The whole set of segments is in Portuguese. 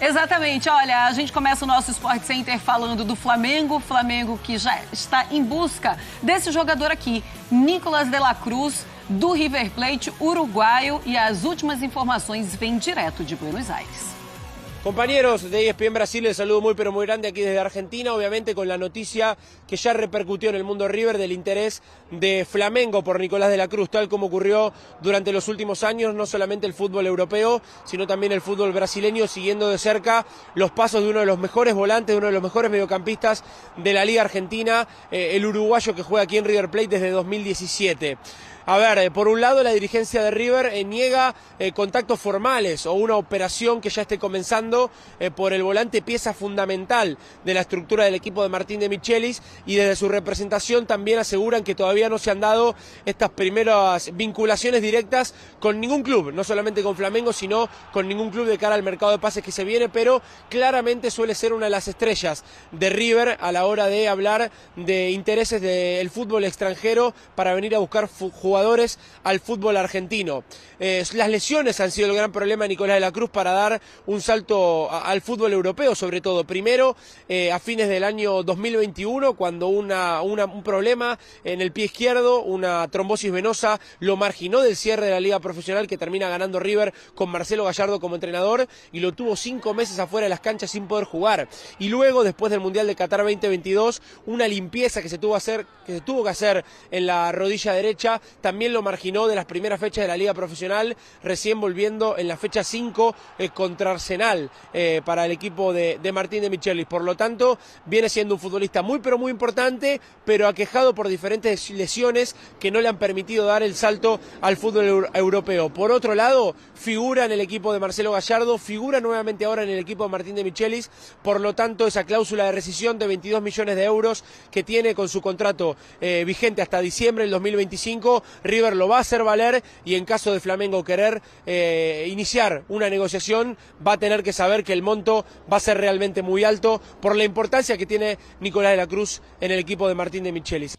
Exatamente. Olha, a gente começa o nosso Sport Center falando do Flamengo. Flamengo que já está em busca desse jogador aqui, Nicolás de la Cruz, do River Plate uruguaio. E as últimas informações vêm direto de Buenos Aires. Compañeros de ESPN Brasil, les saludo muy pero muy grande aquí desde Argentina, obviamente con la noticia que ya repercutió en el mundo River del interés de Flamengo por Nicolás de la Cruz, tal como ocurrió durante los últimos años, no solamente el fútbol europeo, sino también el fútbol brasileño, siguiendo de cerca los pasos de uno de los mejores volantes, de uno de los mejores mediocampistas de la Liga Argentina, el uruguayo que juega aquí en River Plate desde 2017. A ver, por un lado la dirigencia de River niega contactos formales o una operación que ya esté comenzando por el volante, pieza fundamental de la estructura del equipo de Martín de Michelis, y desde su representación también aseguran que todavía no se han dado estas primeras vinculaciones directas con ningún club, no solamente con Flamengo, sino con ningún club de cara al mercado de pases que se viene, pero claramente suele ser una de las estrellas de River a la hora de hablar de intereses del fútbol extranjero para venir a buscar jugadores al fútbol argentino. Las lesiones han sido el gran problema de Nicolás de la Cruz para dar un salto al fútbol europeo, sobre todo. Primero, a fines del año 2021, cuando un problema en el pie izquierdo, una trombosis venosa, lo marginó del cierre de la liga profesional que termina ganando River con Marcelo Gallardo como entrenador, y lo tuvo 5 meses afuera de las canchas sin poder jugar. Y luego, después del Mundial de Qatar 2022, una limpieza que se tuvo que hacer en la rodilla derecha, también lo marginó de las primeras fechas de la Liga Profesional, recién volviendo en la fecha 5 contra Arsenal para el equipo de Martín de Michelis. Por lo tanto, viene siendo un futbolista muy pero muy importante, pero aquejado por diferentes lesiones que no le han permitido dar el salto al fútbol europeo. Por otro lado, figura en el equipo de Marcelo Gallardo, figura nuevamente ahora en el equipo de Martín de Michelis, por lo tanto esa cláusula de rescisión de 22 millones de euros que tiene con su contrato vigente hasta diciembre del 2025, River lo va a hacer valer, y en caso de Flamengo querer iniciar una negociación, va a tener que saber que el monto va a ser realmente muy alto por la importancia que tiene Nicolás de la Cruz en el equipo de Martín de Michelis.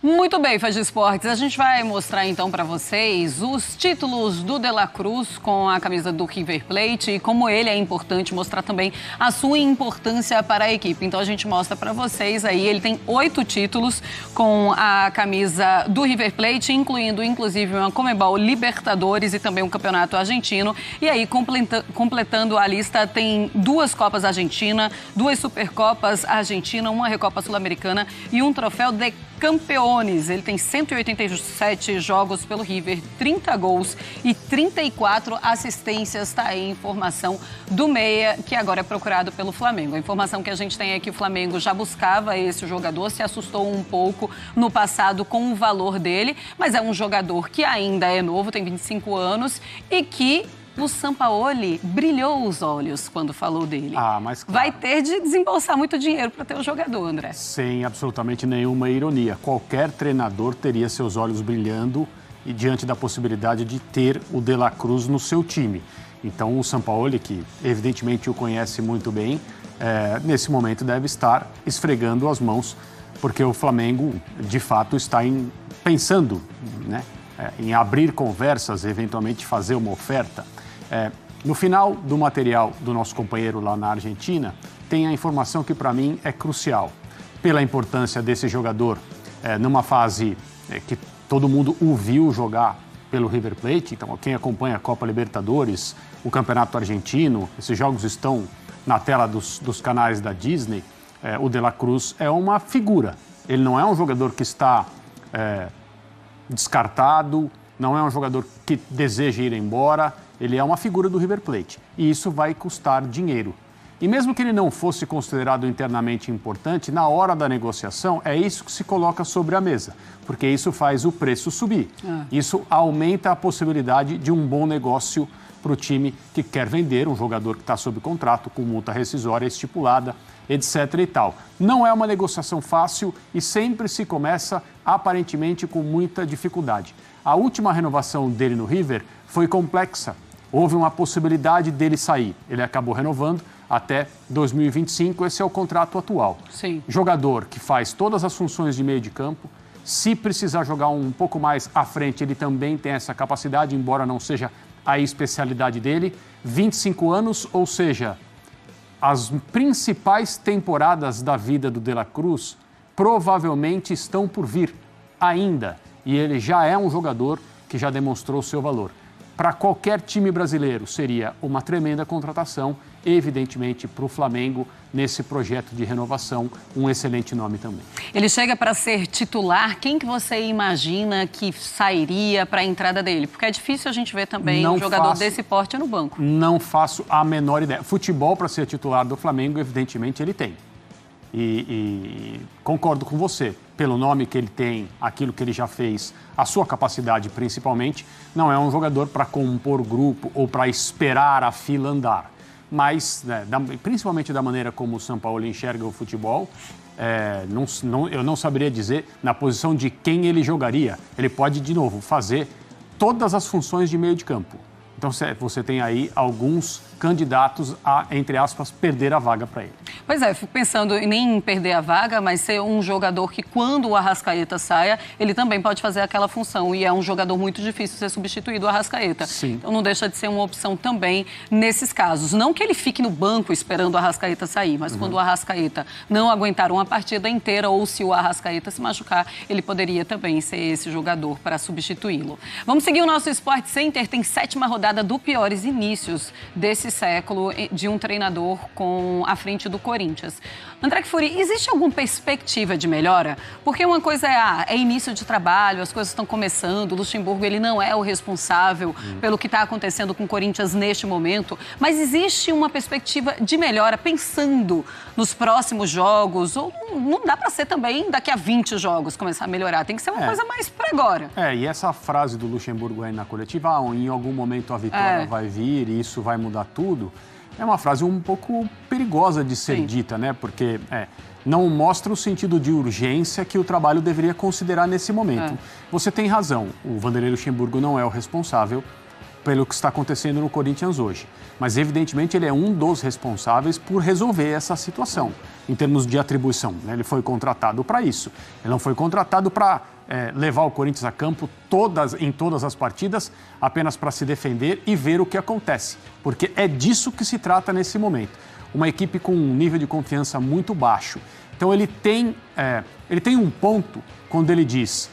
Muito bem, fãs de esportes. A gente vai mostrar então para vocês os títulos do De la Cruz com a camisa do River Plate e como ele é importante, mostrar também a sua importância para a equipe. Então a gente mostra para vocês aí, ele tem 8 títulos com a camisa do River Plate, incluindo inclusive uma Conmebol Libertadores e também um campeonato argentino. E aí, completando a lista, tem 2 Copas Argentina, 2 Supercopas Argentina, uma Recopa Sul-Americana e um troféu de Campeones. Ele tem 187 jogos pelo River, 30 gols e 34 assistências. Está aí a informação do meia, que agora é procurado pelo Flamengo. A informação que a gente tem é que o Flamengo já buscava esse jogador, se assustou um pouco no passado com o valor dele, mas é um jogador que ainda é novo, tem 25 anos e que o Sampaoli brilhou os olhos quando falou dele. Mas claro, vai ter de desembolsar muito dinheiro para ter o jogador, André. Sem absolutamente nenhuma ironia. Qualquer treinador teria seus olhos brilhando e diante da possibilidade de ter o De la Cruz no seu time. Então o Sampaoli, que evidentemente o conhece muito bem, nesse momento deve estar esfregando as mãos, porque o Flamengo de fato está pensando, né, em abrir conversas, eventualmente fazer uma oferta. No final do material do nosso companheiro lá na Argentina, tem a informação que para mim é crucial, pela importância desse jogador numa fase que todo mundo o viu jogar pelo River Plate. Então, quem acompanha a Copa Libertadores, o Campeonato Argentino, esses jogos estão na tela dos canais da Disney. O De la Cruz é uma figura, ele não é um jogador que está descartado, não é um jogador que deseja ir embora, ele é uma figura do River Plate e isso vai custar dinheiro. E mesmo que ele não fosse considerado internamente importante, na hora da negociação é isso que se coloca sobre a mesa, porque isso faz o preço subir. Isso aumenta a possibilidade de um bom negócio para o time que quer vender um jogador que está sob contrato, com multa rescisória estipulada, etc. e tal. Não é uma negociação fácil e sempre se começa, aparentemente, com muita dificuldade. A última renovação dele no River foi complexa. Houve uma possibilidade dele sair. Ele acabou renovando até 2025, esse é o contrato atual. Sim. Jogador que faz todas as funções de meio de campo. Se precisar jogar um pouco mais à frente, ele também tem essa capacidade, embora não seja a especialidade dele. 25 anos, ou seja, as principais temporadas da vida do De La Cruz provavelmente estão por vir ainda. E ele já é um jogador que já demonstrou seu valor. Para qualquer time brasileiro seria uma tremenda contratação, evidentemente para o Flamengo, nesse projeto de renovação, um excelente nome também. Ele chega para ser titular, quem que você imagina que sairia para a entrada dele? Porque é difícil a gente ver também um jogador desse porte no banco. Não faço a menor ideia. Futebol para ser titular do Flamengo, evidentemente ele tem. E concordo com você, pelo nome que ele tem, aquilo que ele já fez, a sua capacidade principalmente, não é um jogador para compor grupo ou para esperar a fila andar. Mas, né, principalmente da maneira como o São Paulo enxerga o futebol, eu não saberia dizer na posição de quem ele jogaria. Ele pode, de novo, fazer todas as funções de meio de campo. Então você tem aí alguns candidatos a, entre aspas, perder a vaga para ele. Pois é, eu fico pensando nem em perder a vaga, mas ser um jogador que quando o Arrascaeta saia, ele também pode fazer aquela função. E é um jogador muito difícil ser substituído o Arrascaeta. Sim. Então não deixa de ser uma opção também nesses casos. Não que ele fique no banco esperando o Arrascaeta sair, mas quando o Arrascaeta não aguentar uma partida inteira ou se o Arrascaeta se machucar, ele poderia também ser esse jogador para substituí-lo. Vamos seguir o nosso Sport Center. Tem 7ª rodada do piores inícios desse século de um treinador à frente do Corinthians. André Kfouri, existe alguma perspectiva de melhora? Porque uma coisa é início de trabalho, as coisas estão começando, o Luxemburgo ele não é o responsável pelo que está acontecendo com o Corinthians neste momento, mas existe uma perspectiva de melhora pensando nos próximos jogos, ou não dá para ser também daqui a 20 jogos começar a melhorar, tem que ser uma coisa mais para agora. E essa frase do Luxemburgo aí na coletiva, em algum momento a vitória vai vir e isso vai mudar tudo, é uma frase um pouco perigosa de ser dita, né? Porque não mostra o sentido de urgência que o trabalho deveria considerar nesse momento. Você tem razão, o Vanderlei Luxemburgo não é o responsável pelo que está acontecendo no Corinthians hoje. Mas, evidentemente, ele é um dos responsáveis por resolver essa situação, em termos de atribuição, né? Ele foi contratado para isso. Ele não foi contratado para levar o Corinthians a campo em todas as partidas, apenas para se defender e ver o que acontece. Porque é disso que se trata nesse momento. Uma equipe com um nível de confiança muito baixo. Então, ele tem um ponto quando ele diz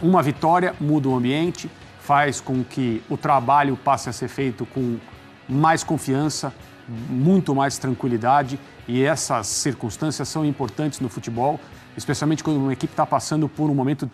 uma vitória muda o ambiente, faz com que o trabalho passe a ser feito com mais confiança, muito mais tranquilidade, e essas circunstâncias são importantes no futebol, especialmente quando uma equipe está passando por um momento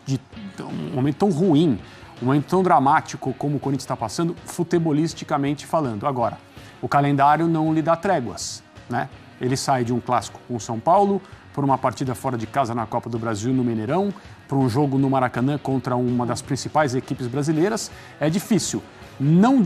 tão ruim, um momento tão dramático como o Corinthians está passando, futebolisticamente falando. Agora, o calendário não lhe dá tréguas, né? Ele sai de um clássico com o São Paulo, por uma partida fora de casa na Copa do Brasil no Mineirão, para um jogo no Maracanã contra uma das principais equipes brasileiras. É difícil.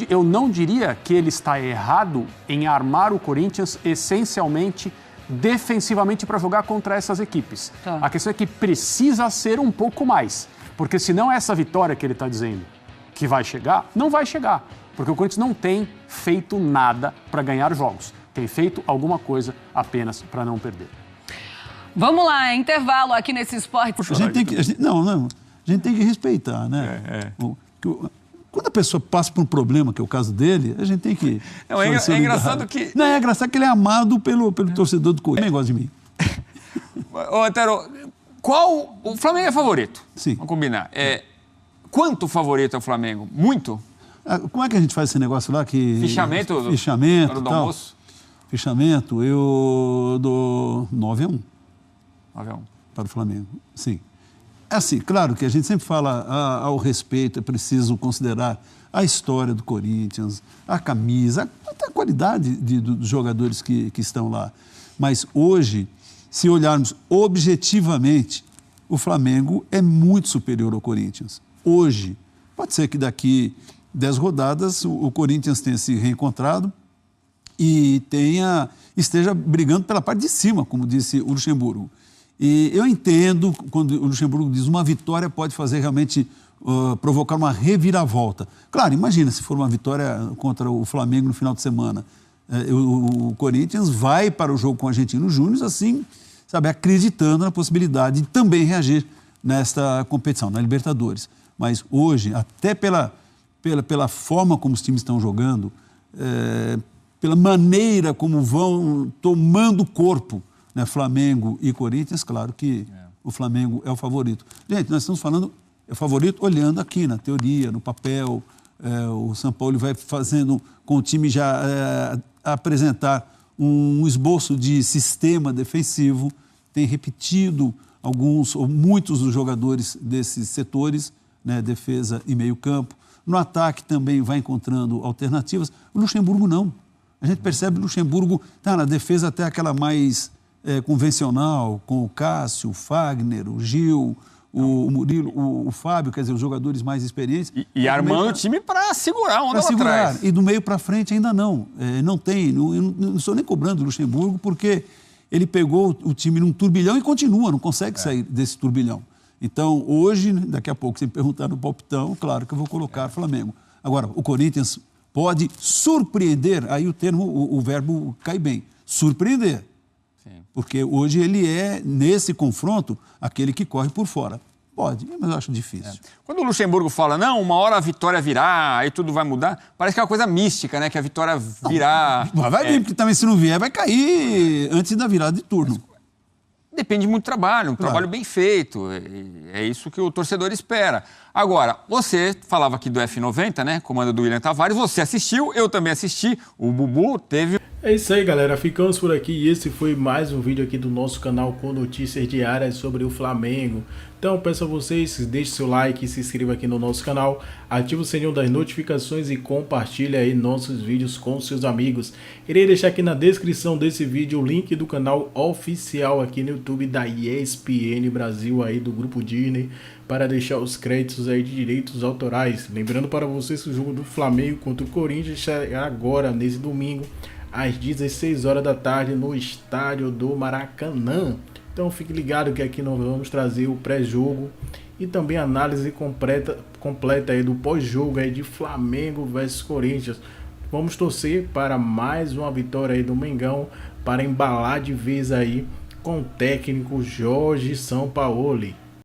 Eu não diria que ele está errado em armar o Corinthians essencialmente defensivamente para jogar contra essas equipes. A questão é que precisa ser um pouco mais, porque senão essa vitória que ele está dizendo que vai chegar, não vai chegar, porque o Corinthians não tem feito nada para ganhar jogos, tem feito alguma coisa apenas para não perder. Vamos lá, intervalo aqui nesse Sport. A gente tem que respeitar, né? Quando a pessoa passa por um problema, que é o caso dele, a gente tem que... É engraçado que... Não, é engraçado que ele é amado pelo torcedor do Corinthians. Também gosta de mim. Ô, Antero, o Flamengo é favorito? Sim. Vamos combinar. Quanto favorito é o Flamengo? Muito? Como é que a gente faz esse negócio lá? Fichamento? Fichamento, do tal. almoço? Fichamento, eu dou 9-1. 9-1. Para o Flamengo, sim. Assim, claro que a gente sempre fala ao respeito, é preciso considerar a história do Corinthians, a camisa, até a qualidade dos jogadores que estão lá. Mas hoje, se olharmos objetivamente, o Flamengo é muito superior ao Corinthians. Hoje, pode ser que daqui 10 rodadas o Corinthians tenha se reencontrado e esteja brigando pela parte de cima, como disse o Luxemburgo. E eu entendo quando o Luxemburgo diz uma vitória pode fazer realmente provocar uma reviravolta. Claro, imagina se for uma vitória contra o Flamengo no final de semana. O Corinthians vai para o jogo com o Argentino Júnior, assim, sabe, acreditando na possibilidade de também reagir nesta competição, na Libertadores. Mas hoje, até pela pela forma como os times estão jogando, pela maneira como vão tomando corpo, né, Flamengo e Corinthians, claro que o Flamengo é o favorito. Gente, nós estamos falando, é o favorito olhando aqui na teoria, no papel. O São Paulo vai fazendo com o time já apresentar um esboço de sistema defensivo, tem repetido alguns ou muitos dos jogadores desses setores, né, defesa e meio campo. No ataque também vai encontrando alternativas. O Luxemburgo não. A gente percebe que o Luxemburgo está na defesa até aquela mais convencional, com o Cássio, o Fagner, o Gil, o Murilo, o Fábio, quer dizer, os jogadores mais experientes. E armando o time para segurar a onda lá atrás. E do meio para frente ainda não. Não tem. Não estou nem cobrando o Luxemburgo, porque ele pegou o time num turbilhão e continua, não consegue sair desse turbilhão. Então, hoje, daqui a pouco, se me perguntar no palpitão, claro que eu vou colocar Flamengo. Agora, o Corinthians pode surpreender, aí o verbo cai bem, surpreender. Sim. Porque hoje ele é, nesse confronto, aquele que corre por fora. Pode, mas eu acho difícil. Quando o Luxemburgo fala, não, uma hora a vitória virá, aí tudo vai mudar, parece que é uma coisa mística, né? Que a vitória virá... Não, vai vir, porque também se não vier, vai cair antes da virada de turno. Depende muito do trabalho, trabalho bem feito. É isso que o torcedor espera. Agora, você falava aqui do F90, né? Comando do William Tavares, você assistiu, eu também assisti, o Bubu teve... É isso aí, galera, ficamos por aqui e esse foi mais um vídeo aqui do nosso canal com notícias diárias sobre o Flamengo. Então peço a vocês, deixe seu like, se inscreva aqui no nosso canal, ative o sininho das notificações e compartilhe aí nossos vídeos com seus amigos. Irei deixar aqui na descrição desse vídeo o link do canal oficial aqui no YouTube da ESPN Brasil aí do Grupo Disney, para deixar os créditos aí de direitos autorais. Lembrando para vocês que o jogo do Flamengo contra o Corinthians é agora, nesse domingo, às 16 horas da tarde no estádio do Maracanã. Então fique ligado que aqui nós vamos trazer o pré-jogo e também a análise completa aí do pós-jogo aí de Flamengo versus Corinthians. Vamos torcer para mais uma vitória aí do Mengão para embalar de vez aí com o técnico Jorge Sampaoli.